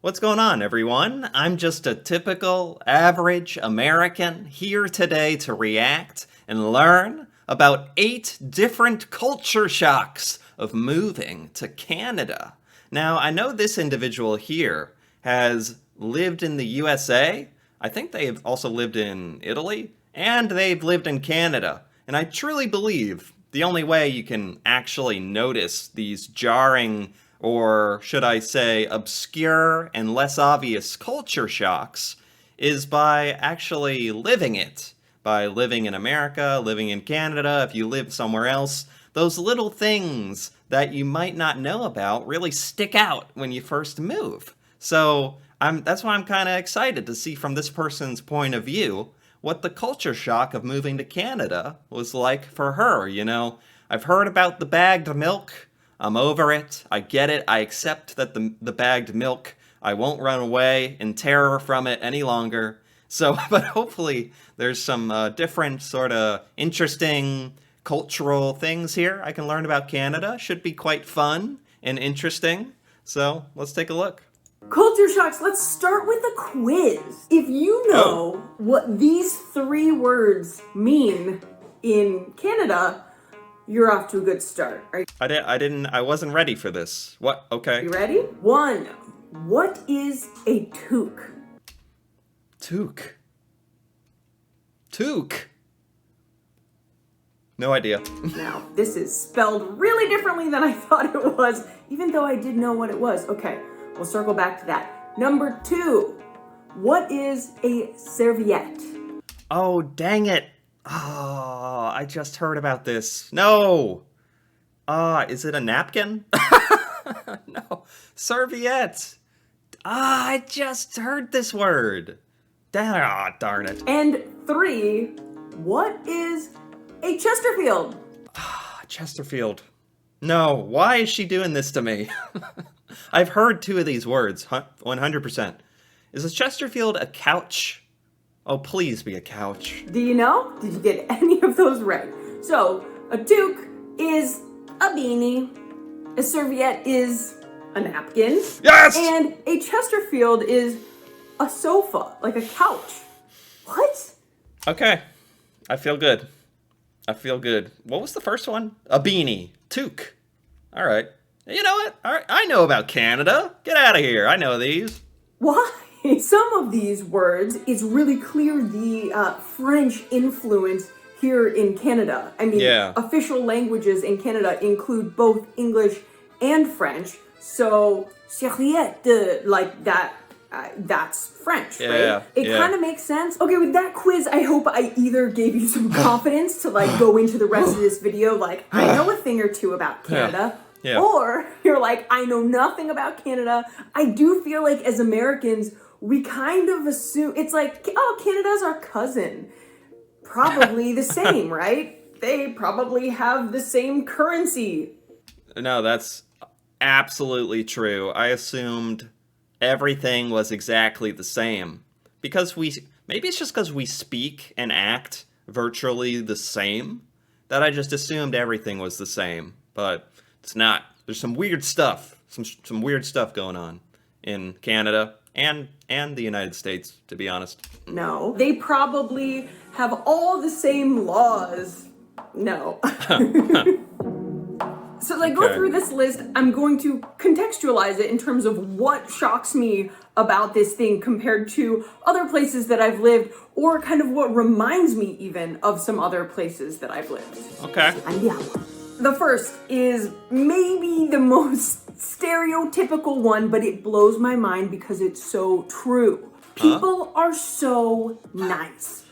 What's going on, everyone? I'm just a typical, average American here today to react and learn about 8 different culture shocks of moving to Canada. Now, I know this individual here has lived in the USA. I think they've also lived in Italy, and they've lived in Canada. And I truly believe the only way you can actually notice these jarring, or should I say obscure and less obvious culture shocks is by actually living it. By living in America, living in Canada, if you live somewhere else, those little things that you might not know about really stick out when you first move. So that's why I'm kind of excited to see from this person's point of view what the culture shock of moving to Canada was like for her. I've heard about the bagged milk. I'm over it. I get it. I accept that the bagged milk, I won't run away in terror from it any longer. So, but hopefully there's some different sort of interesting cultural things here I can learn about Canada. Should be quite fun and interesting. So let's take a look. Culture shocks, let's start with a quiz. If you know what these 3 words mean in Canada, you're off to a good start. I wasn't ready for this. What? Okay. You ready? 1. What is a toque? Toque. Toque. No idea. Now, this is spelled really differently than I thought it was, even though I did know what it was. Okay, we'll circle back to that. Number 2, what is a serviette? Oh, dang it. Oh, I just heard about this. No. Is it a napkin? No. Serviette. I just heard this word. Darn it. And 3, what is a Chesterfield? Chesterfield. No, why is she doing this to me? I've heard 2 of these words, 100%. Is a Chesterfield a couch? Oh, please be a couch. Do you know? Did you get any of those right? So, a toque is a beanie, a serviette is a napkin, Yes! and a Chesterfield is a sofa, like a couch. What? Okay, I feel good. What was the first one? A beanie. Toque. All right. You know what? All right. I know about Canada. Get out of here. I know these. Why? Some of these words, it's really clear the French influence here in Canada. I mean, Yeah. Official languages in Canada include both English and French. So, serviette, like that, that's French, right? It kind of makes sense. Okay, with that quiz, I hope I either gave you some confidence to like go into the rest of this video, like I know a thing or 2 about Canada. Yeah. Or you're like, I know nothing about Canada. I do feel like as Americans, we kind of assume, it's like, oh, Canada's our cousin. Probably the same, right? They probably have the same currency. No, that's absolutely true. I assumed everything was exactly the same. Maybe it's just because we speak and act virtually the same that I just assumed everything was the same. But it's not. There's some weird stuff. Some weird stuff going on in Canada and the United States, to be honest. No. They probably have all the same laws. No. So as I go through this list, I'm going to contextualize it in terms of what shocks me about this thing compared to other places that I've lived, or kind of what reminds me even of some other places that I've lived. Okay. Andiamo. The first is maybe the most stereotypical one, but it blows my mind because it's so true. People are so nice.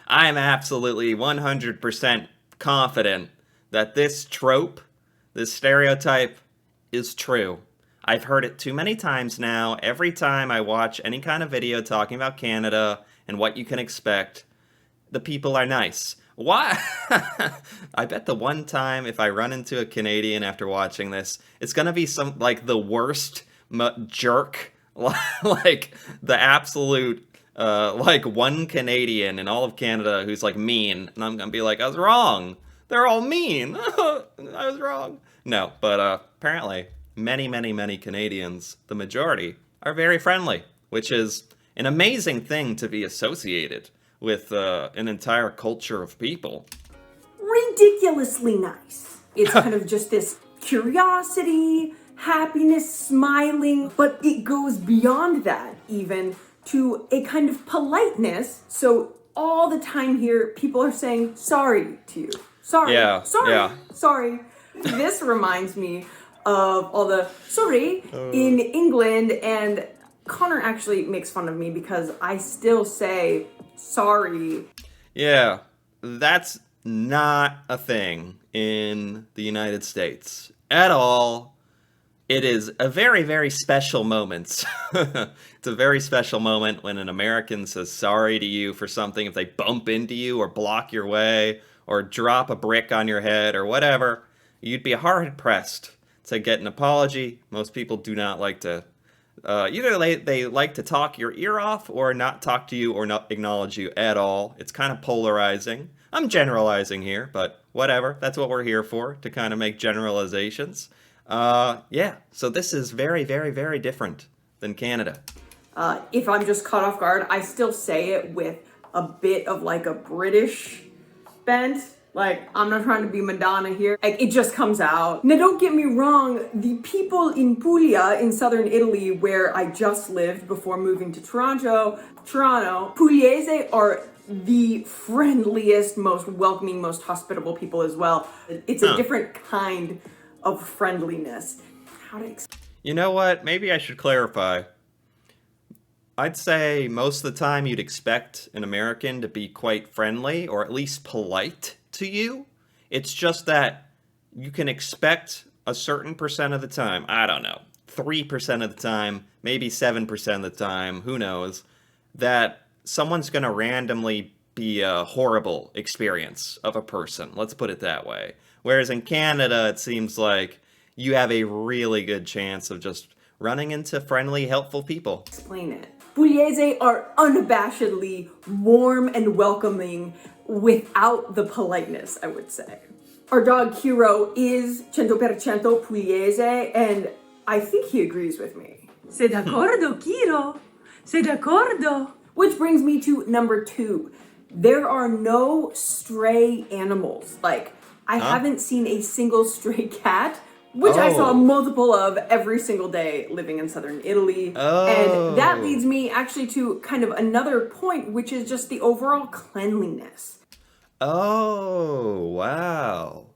I'm absolutely 100% confident that this trope, this stereotype, is true. I've heard it too many times now. Every time I watch any kind of video talking about Canada and what you can expect, the people are nice. Why? I bet the one time if I run into a Canadian after watching this, it's gonna be some, like, the worst jerk, like, the absolute, like, one Canadian in all of Canada who's, like, mean, and I'm gonna be like, I was wrong. They're all mean. I was wrong. No, but apparently many, many, many Canadians, the majority, are very friendly, which is an amazing thing to be associated with an entire culture of people. Ridiculously nice. It's kind of just this curiosity, happiness, smiling, but it goes beyond that even to a kind of politeness. So all the time here, people are saying sorry to you. Sorry, sorry. This reminds me of all the sorry in England, and Connor actually makes fun of me because I still say sorry. Yeah, that's not a thing in the United States at all. It is a very, very special moment. It's a very special moment when an American says sorry to you for something if they bump into you or block your way or drop a brick on your head or whatever. You'd be hard-pressed to get an apology. Most people do not like to... either they like to talk your ear off or not talk to you or not acknowledge you at all. It's kind of polarizing. I'm generalizing here, but whatever. That's what we're here for, to kind of make generalizations. Yeah, so this is very, very, very different than Canada. If I'm just caught off guard, I still say it with a bit of like a British bent. Like, I'm not trying to be Madonna here. Like, it just comes out. Now, don't get me wrong. The people in Puglia in southern Italy, where I just lived before moving to Toronto, Pugliese are the friendliest, most welcoming, most hospitable people as well. It's a different kind of friendliness. How to explain? You know what? Maybe I should clarify. I'd say most of the time you'd expect an American to be quite friendly or at least polite to you. It's just that you can expect a certain percent of the time, I don't know, 3% of the time, maybe 7% of the time, who knows, that someone's going to randomly be a horrible experience of a person. Let's put it that way. Whereas in Canada, it seems like you have a really good chance of just running into friendly, helpful people. Explain it. Pugliese are unabashedly warm and welcoming without the politeness, I would say. Our dog Kiro is 100% Pugliese, and I think he agrees with me. Sei d'accordo, Kiro? Sei d'accordo? Which brings me to number 2. There are no stray animals. Like, I haven't seen a single stray cat, which I saw multiple of every single day living in southern Italy. And that leads me actually to kind of another point, which is just the overall cleanliness. Oh, wow.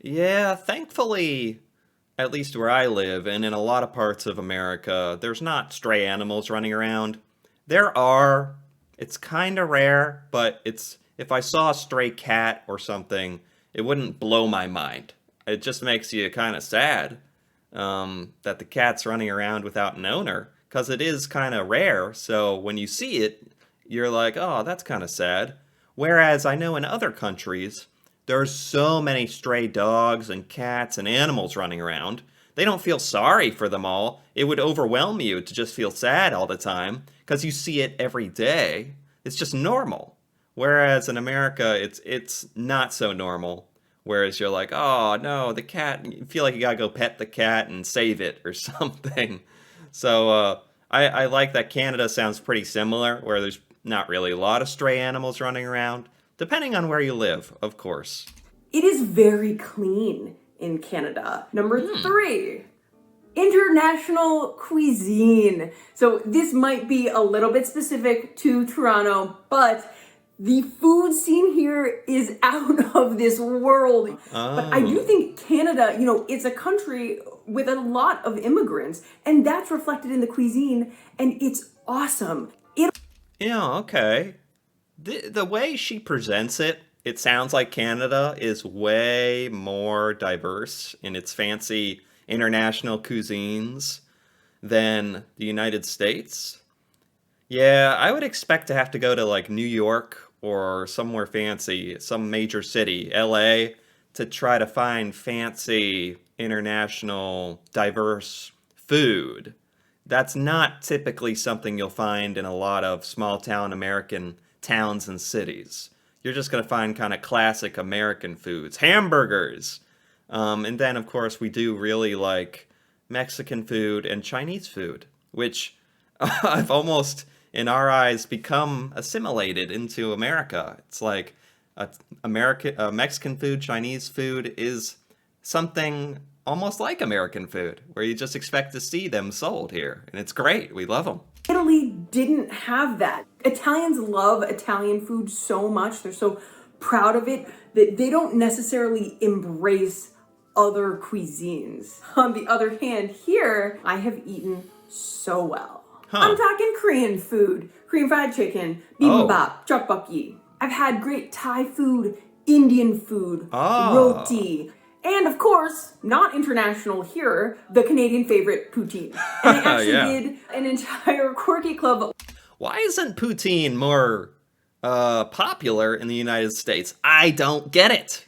Yeah, thankfully, at least where I live and in a lot of parts of America, there's not stray animals running around. There are. It's kind of rare, but if I saw a stray cat or something, it wouldn't blow my mind. It just makes you kind of sad that the cat's running around without an owner, because it is kind of rare. So when you see it, you're like, oh, that's kind of sad. Whereas I know in other countries, there's so many stray dogs and cats and animals running around. They don't feel sorry for them all. It would overwhelm you to just feel sad all the time, because you see it every day. It's just normal. Whereas in America, it's not so normal. Whereas you're like, oh, no, the cat, you feel like you gotta go pet the cat and save it or something. So I like that Canada sounds pretty similar, where there's not really a lot of stray animals running around, depending on where you live, of course. It is very clean in Canada. Number 3, international cuisine. So this might be a little bit specific to Toronto, but the food scene here is out of this world. But I do think Canada, it's a country with a lot of immigrants, and that's reflected in the cuisine, and it's awesome. Yeah, okay. The way she presents it, it sounds like Canada is way more diverse in its fancy international cuisines than the United States. Yeah, I would expect to have to go to like New York or somewhere fancy, some major city, LA, to try to find fancy international diverse food. That's not typically something you'll find in a lot of small town American towns and cities. You're just going to find kind of classic American foods, hamburgers. And then, of course, we do really like Mexican food and Chinese food, which I've almost, in our eyes, become assimilated into America. It's like Mexican food, Chinese food is something almost like American food, where you just expect to see them sold here. And it's great. We love them. Italy didn't have that. Italians love Italian food so much. They're so proud of it that they don't necessarily embrace other cuisines. On the other hand, here, I have eaten so well. I'm talking Korean food, Korean fried chicken, bibimbap, tteokbokki. I've had great Thai food, Indian food, roti, and of course, not international here, the Canadian favorite, poutine. And I actually did an entire Quirky Club. Why isn't poutine more popular in the United States? I don't get it.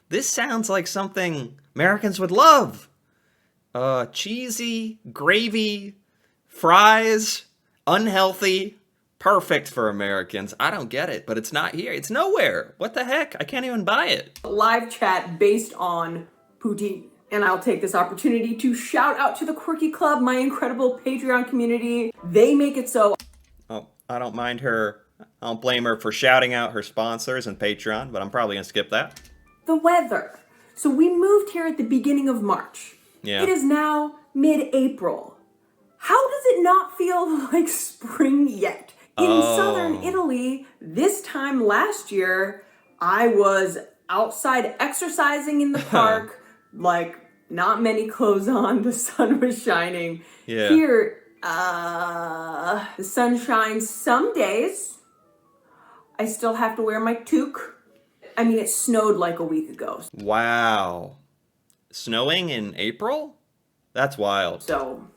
This sounds like something Americans would love. Cheesy, gravy, fries, unhealthy, perfect for Americans. I don't get it, but it's not here. It's nowhere. What the heck? I can't even buy it. Live chat based on poutine. And I'll take this opportunity to shout out to the Quirky Club, my incredible Patreon community. They make it so. Oh, I don't mind her. I don't blame her for shouting out her sponsors and Patreon, but I'm probably going to skip that. The weather. So we moved here at the beginning of March. Yeah. It is now mid-April. How does it not feel like spring yet? In southern Italy, this time last year, I was outside exercising in the park, like not many clothes on, the sun was shining. Yeah. Here, the sun shines some days. I still have to wear my toque. I mean, it snowed like a week ago. Wow. Snowing in April? That's wild. So,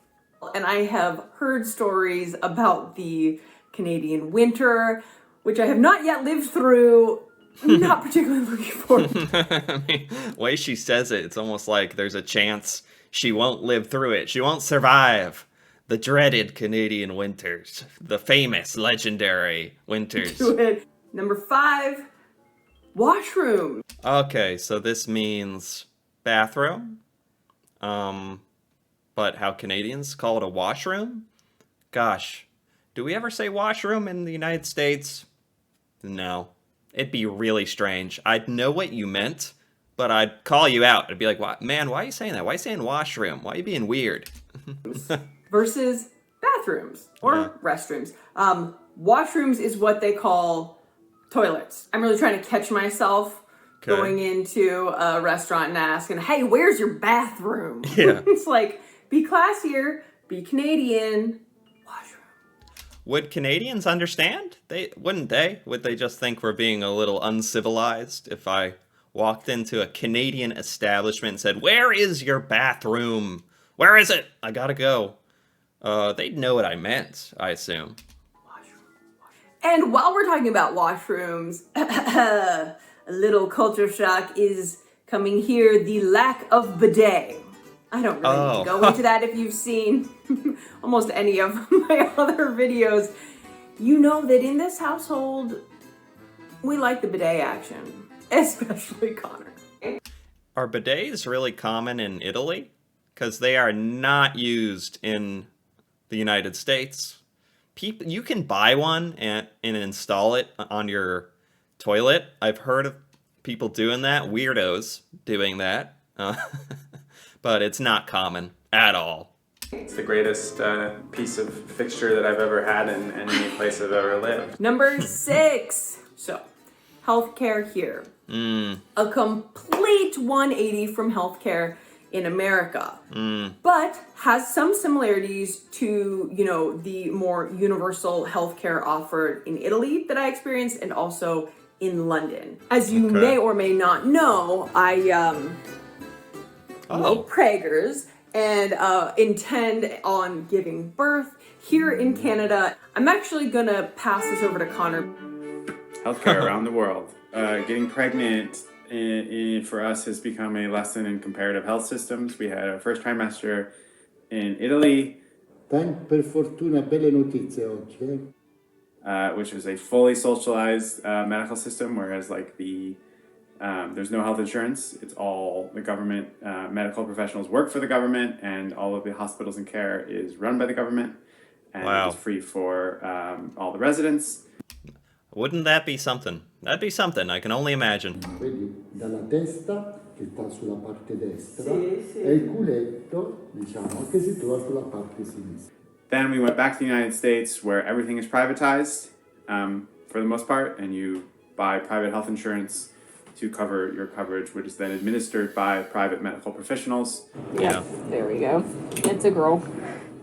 and I have heard stories about the Canadian winter, which I have not yet lived through. Not particularly looking forward. I mean, the way she says it, it's almost like there's a chance she won't live through it. She won't survive the dreaded Canadian winters, the famous, legendary winters. Number 5, washroom. Okay, so this means bathroom. But how Canadians call it a washroom? Gosh, do we ever say washroom in the United States? No. It'd be really strange. I'd know what you meant, but I'd call you out. I'd be like, man, why are you saying that? Why are you saying washroom? Why are you being weird? Versus bathrooms or restrooms. Washrooms is what they call toilets. I'm really trying to catch myself going into a restaurant and asking, hey, where's your bathroom? Yeah. It's like, be classier, be Canadian. Would Canadians understand? Wouldn't they? Would they just think we're being a little uncivilized if I walked into a Canadian establishment and said, where is your bathroom? Where is it? I gotta go. They'd know what I meant, I assume. And while we're talking about washrooms, a little culture shock is coming here, the lack of bidet. I don't really need to go into that if you've seen almost any of my other videos. You know that in this household, we like the bidet action, especially Connor. Are bidets really common in Italy? Because they are not used in the United States. You can buy one and install it on your toilet. I've heard of people doing that, weirdos doing that. But it's not common at all. It's the greatest piece of fixture that I've ever had in any place I've ever lived. Number 6. So, healthcare here. A complete 180 from healthcare in America. But has some similarities to, the more universal healthcare offered in Italy that I experienced and also in London. As you may or may not know, I preggers and intend on giving birth here in Canada. I'm actually gonna pass this over to Connor. Healthcare around the world. Getting pregnant for us has become a lesson in comparative health systems. We had our first trimester in Italy. Per fortuna belle notizie oggi. Which was a fully socialized medical system, whereas like the there's no health insurance. It's all the government. Medical professionals work for the government, and all of the hospitals and care is run by the government, and it's free for all the residents. Wouldn't that be something? That'd be something. I can only imagine. Vedi, dalla testa, che sta sulla parte destra, e il culetto, diciamo, che si trova sulla parte sinistra. Then we went back to the United States, where everything is privatized for the most part, and you buy private health insurance to cover your coverage, which is then administered by private medical professionals. Yeah. There we go. It's a girl.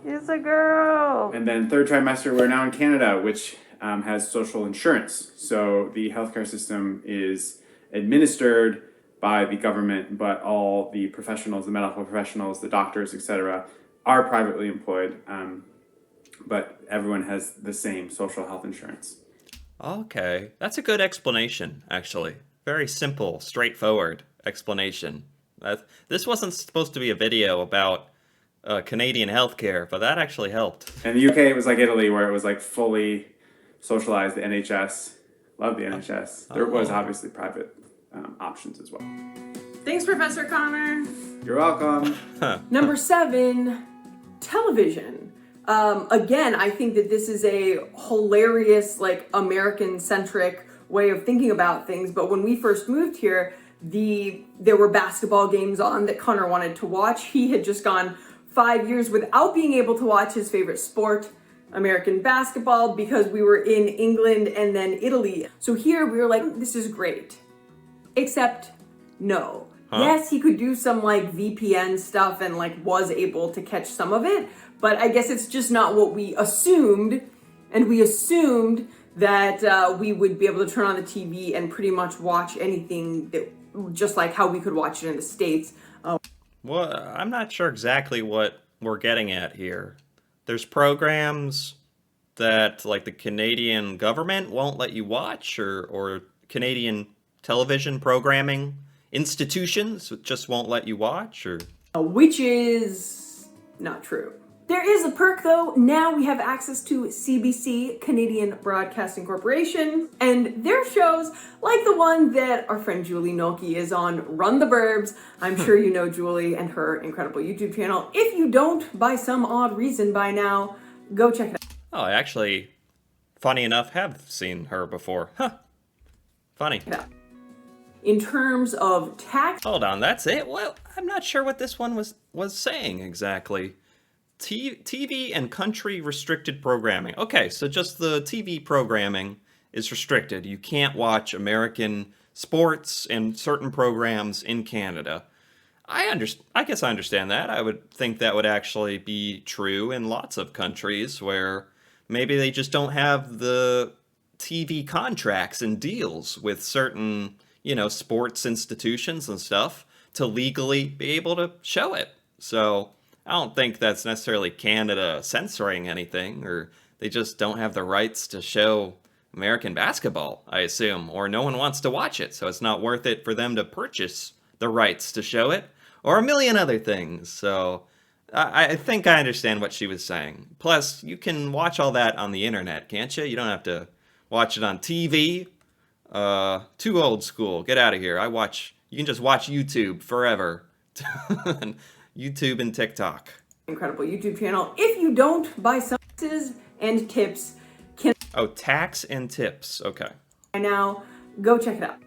It's a girl. And then third trimester, we're now in Canada, which has social insurance. So the healthcare system is administered by the government, but all the professionals, the medical professionals, the doctors, etc., are privately employed. But everyone has the same social health insurance. Okay, that's a good explanation, actually. Very simple, straightforward explanation. This wasn't supposed to be a video about Canadian healthcare, but that actually helped. In the UK, it was like Italy, where it was like fully socialized, the NHS. Love the NHS. There was obviously private options as well. Thanks, Professor Connor. You're welcome. Number 7, television. Again, I think that this is a hilarious, like, American-centric way of thinking about things. But when we first moved here, there were basketball games on that Connor wanted to watch. He had just gone 5 years without being able to watch his favorite sport, American basketball, because we were in England and then Italy. So here we were like, this is great. Except, no. Yes, he could do some like VPN stuff and like was able to catch some of it, but I guess it's just not what we assumed. And we assumed that we would be able to turn on the TV and pretty much watch anything that, just like how we could watch it in the States. Well, I'm not sure exactly what we're getting at here. There's programs that like the Canadian government won't let you watch, or Canadian television programming institutions just won't let you watch, or which is not true. There is a perk though. Now we have access to CBC, Canadian Broadcasting Corporation, and their shows like the one that our friend Julie Noki is on, Run the Burbs. I'm sure you know Julie and her incredible YouTube channel. If you don't, by some odd reason by now, go check it out. Oh, I actually, funny enough, have seen her before. Funny. In terms of tax... Hold on, that's it? Well, I'm not sure what this one was saying exactly. TV and country restricted programming. Okay, so just the TV programming is restricted. You can't watch American sports and certain programs in Canada. I guess I understand that. I would think that would actually be true in lots of countries where maybe they just don't have the TV contracts and deals with certain, sports institutions and stuff to legally be able to show it. So I don't think that's necessarily Canada censoring anything, or they just don't have the rights to show American basketball, I assume, or no one wants to watch it, so it's not worth it for them to purchase the rights to show it, or a million other things. So I think I understand what she was saying. Plus, you can watch all that on the internet, can't you? You don't have to watch it on TV. Too old school. Get out of here. You can just watch YouTube forever. YouTube and TikTok. Incredible YouTube channel. If you don't, buy some taxes and tips. Tax and tips. Okay. Now, go check it out.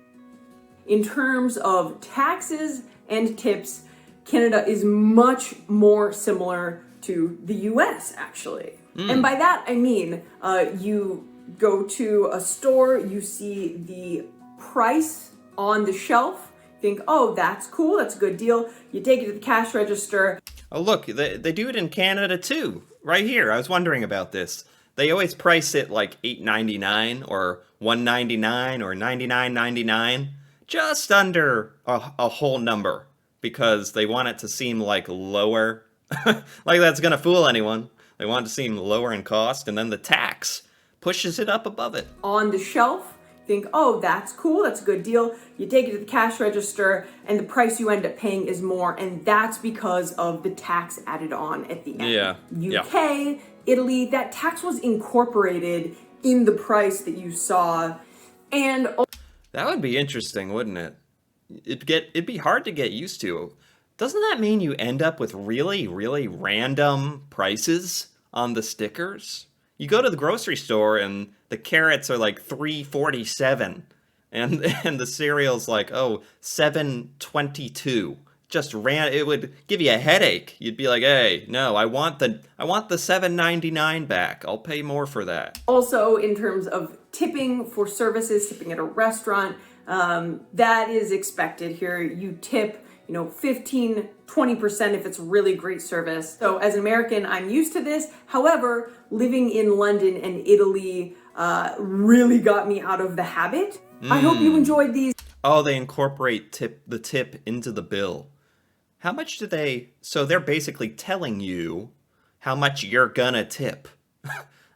In terms of taxes and tips, Canada is much more similar to the US, actually. And by that, I mean, you go to a store, you see the price on the shelf, think, oh, that's cool, that's a good deal. You take it to the cash register. Oh, look, they do it in Canada too. Right here, I was wondering about this. They always price it like $8.99 or $1.99 or $99.99, just under a whole number, because they want it to seem like lower, like that's gonna fool anyone. They want it to seem lower in cost, and then the tax pushes it up above it. On the shelf, think, oh, that's cool, that's a good deal. You take it to the cash register, and the price you end up paying is more, and that's because of the tax added on at the end. Yeah. UK, Italy, that tax was incorporated in the price that you saw, and... That would be interesting, wouldn't it? it'd be hard to get used to. Doesn't that mean you end up with really, really random prices on the stickers? You go to the grocery store and the carrots are like $3.47 and the cereal's like, oh, $7.22. It would give you a headache. You'd be like, hey, no, I want the $7.99 back. I'll pay more for that. Also, in terms of tipping for services, tipping at a restaurant, that is expected here. You tip, 15, 20% if it's really great service. So as an American, I'm used to this. However, living in London and Italy really got me out of the habit. I hope you enjoyed these. Oh, they incorporate the tip into the bill. How much do they... So they're basically telling you how much you're gonna tip.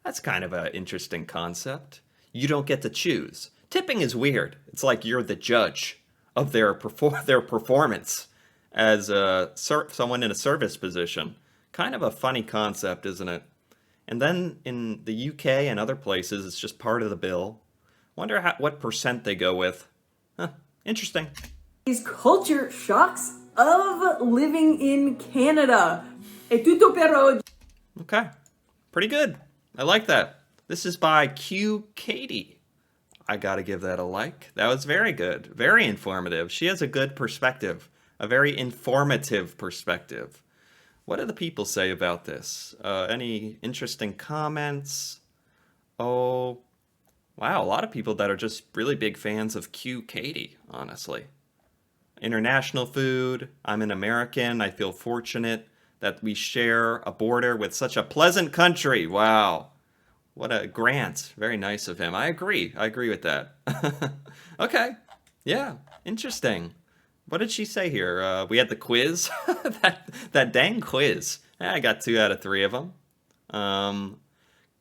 That's kind of an interesting concept. You don't get to choose. Tipping is weird. It's like you're the judge of their performance as someone in a service position. Kind of a funny concept, isn't it? And then in the UK and other places, it's just part of the bill. Wonder what percent they go with. Huh, interesting. These culture shocks of living in Canada. È tutto per oggi. Okay, pretty good. I like that. This is by Q Katie. I gotta give that a like. That was very good. Very informative. She has a good perspective. A very informative perspective. What do the people say about this? Any interesting comments? Oh, wow, a lot of people that are just really big fans of Q Katie, honestly. International food. I'm an American. I feel fortunate that we share a border with such a pleasant country. Wow. What a grant. Very nice of him. I agree with that. Okay. Yeah. Interesting. What did she say here? We had the quiz. that dang quiz. I got 2 out of 3 of them.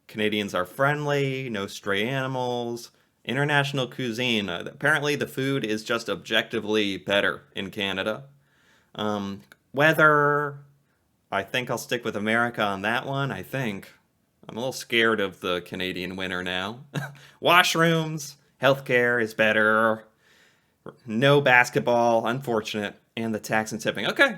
Canadians are friendly. No stray animals. International cuisine. Apparently the food is just objectively better in Canada. Weather. I think I'll stick with America on that one. I think. I'm a little scared of the Canadian winter now. Washrooms. Healthcare is better. No basketball. Unfortunate. And the tax and tipping. Okay.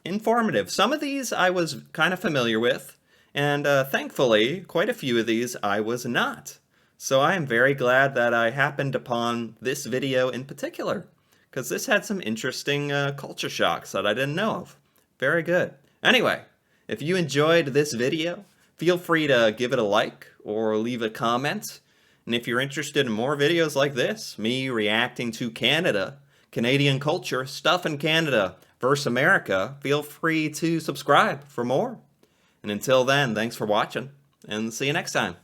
Informative. Some of these I was kind of familiar with. And thankfully, quite a few of these I was not. So I am very glad that I happened upon this video in particular, because this had some interesting culture shocks that I didn't know of. Very good. Anyway, if you enjoyed this video, feel free to give it a like or leave a comment. And if you're interested in more videos like this, me reacting to Canada, Canadian culture, stuff in Canada versus America, feel free to subscribe for more. And until then, thanks for watching, and see you next time.